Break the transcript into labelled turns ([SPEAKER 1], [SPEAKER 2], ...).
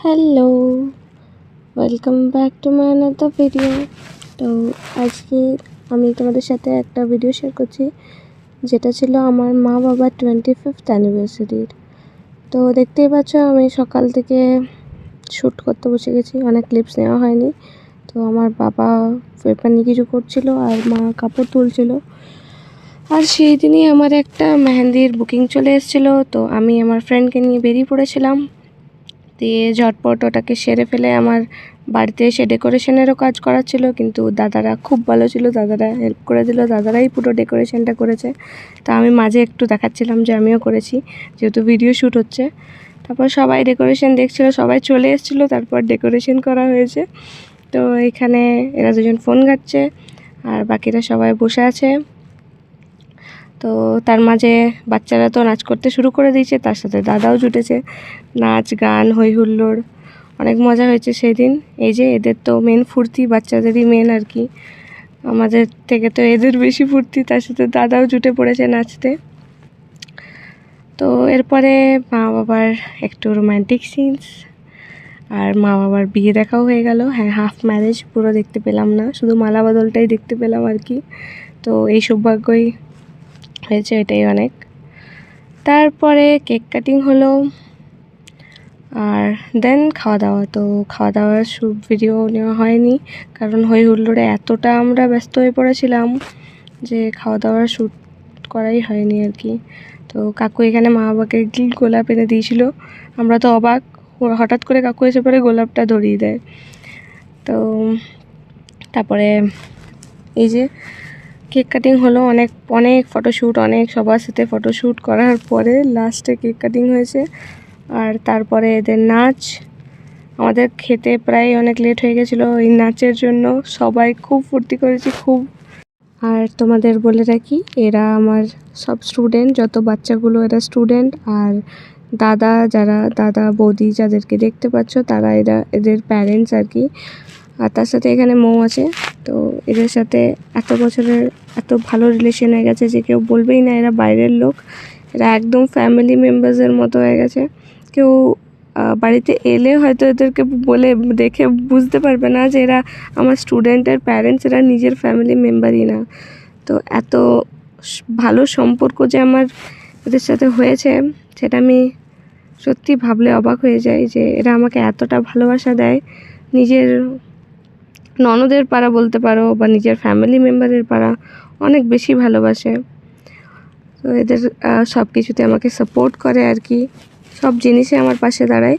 [SPEAKER 1] Hello, welcome back to my another video. তো আজকে আমি তোমাদের সাথে একটা ভিডিও শেয়ার করছি, যেটা ছিল আমার মা বাবার 25th অ্যানিভার্সারির। তো দেখতেই পাচ্ছ আমি সকাল থেকে শ্যুট করতে বসে গেছি, অনেক ক্লিপস নেওয়া হয়নি। তো আমার বাবা পেপার নিয়ে কিছু করছিল আর মা কাপড় তুলছিল। আর সেই দিনই আমার একটা মেহেন্দির বুকিং চলে এসেছিলো, তো আমি আমার ফ্রেন্ডকে নিয়ে বেরিয়ে পড়েছিলাম। দিয়ে ঝটপট ওটাকে সেরে ফেলে আমার বাড়িতে এসে ডেকোরেশনেরও কাজ করার ছিল, কিন্তু দাদারা খুব ভালো ছিল, দাদারা হেল্প করে দিল, দাদারাই পুরো ডেকোরেশনটা করেছে। তো আমি মাঝে একটু দেখাচ্ছিলাম যে আমিও করেছি, যেহেতু ভিডিও শ্যুট হচ্ছে। তারপর সবাই ডেকোরেশন দেখছিল, সবাই চলে এসেছিলো, তারপর ডেকোরেশন করা হয়েছে। তো এখানে এরা দুজন ফোন ঘাটছে আর বাকিরা সবাই বসে আছে। তো তার মাঝে বাচ্চারা তো নাচ করতে শুরু করে দিয়েছে, তার সাথে দাদাও জুটেছে। নাচ গান হই হুল্লোড়, অনেক মজা হয়েছে সেই দিন। এই যে এদের তো মেন ফুর্তি, বাচ্চাদেরই মেন আর কি, আমাদের থেকে তো এদের বেশি ফুর্তি। তার সাথে দাদাও জুটে পড়েছে নাচতে। তো এরপরে মা বাবার একটু রোম্যান্টিক সিনস, আর মা বাবার বিয়ে দেখাও হয়ে গেল। হ্যাঁ, হাফ ম্যারেজ পুরো দেখতে পেলাম না, শুধু মালা বদলটাই দেখতে পেলাম আর কি। তো এই সৌভাগ্যই হয়েছে, এটাই অনেক। তারপরে কেক কাটিং হলো আর দেন খাওয়া দাওয়া। তো খাওয়া দাওয়ার ভিডিও নেওয়া হয়নি, কারণ হই হুল্লোড়ে এতটা আমরা ব্যস্ত হয়ে পড়েছিলাম যে খাওয়া দাওয়ার শ্যুট করাই হয়নি আর কি। তো কাকু এখানে মা বাবাকে গোলাপ এনে দিয়েছিল, আমরা তো অবাক, হঠাৎ করে কাকু এসে পরে গোলাপটা ধরিয়ে দেয়। তো তারপরে এই যে কেক কাটিং হলো, অনেক ফটোশ্যুট, অনেক সবার সাথে ফটোশ্যুট করার পরে লাস্টে কেক কাটিং হয়েছে। আর তারপরে এদের নাচ, আমাদের খেতে প্রায় অনেক লেট হয়ে গেছিলো এই নাচের জন্য, সবাই খুব ফুর্তি করেছি খুব। আর তোমাদের বলে রাখি, এরা আমার সব স্টুডেন্ট, যত বাচ্চাগুলো এরা স্টুডেন্ট। আর দাদা বৌদি যাদেরকে দেখতে পাচ্ছ তারা এদের প্যারেন্টস আর কি। আর তার সাথে এখানে মৌ আছে। তো এদের সাথে এত বছরের এত ভালো রিলেশন হয়ে গেছে যে কেউ বলবেই না এরা বাইরের লোক, এরা একদম ফ্যামিলি মেম্বার্সের মতো হয়ে গেছে। কেউ বাড়িতে এলে হয়তো এদেরকে বলে দেখে বুঝতে পারবে না যে এরা আমার স্টুডেন্টের প্যারেন্টস, এরা নিজের ফ্যামিলি মেম্বারই না। তো এত ভালো সম্পর্ক যে আমার এদের সাথে হয়েছে, সেটা আমি সত্যি ভাবলে অবাক হয়ে যাই যে এরা আমাকে এতটা ভালোবাসা দেয়, নিজের ননদের পাড়া বলতে পারো বা নিজের ফ্যামিলি মেম্বারের পাড়া অনেক বেশি ভালোবাসে। তো এদের সব কিছুতে আমাকে সাপোর্ট করে আর কি, সব জিনিসে আমার পাশে দাঁড়ায়।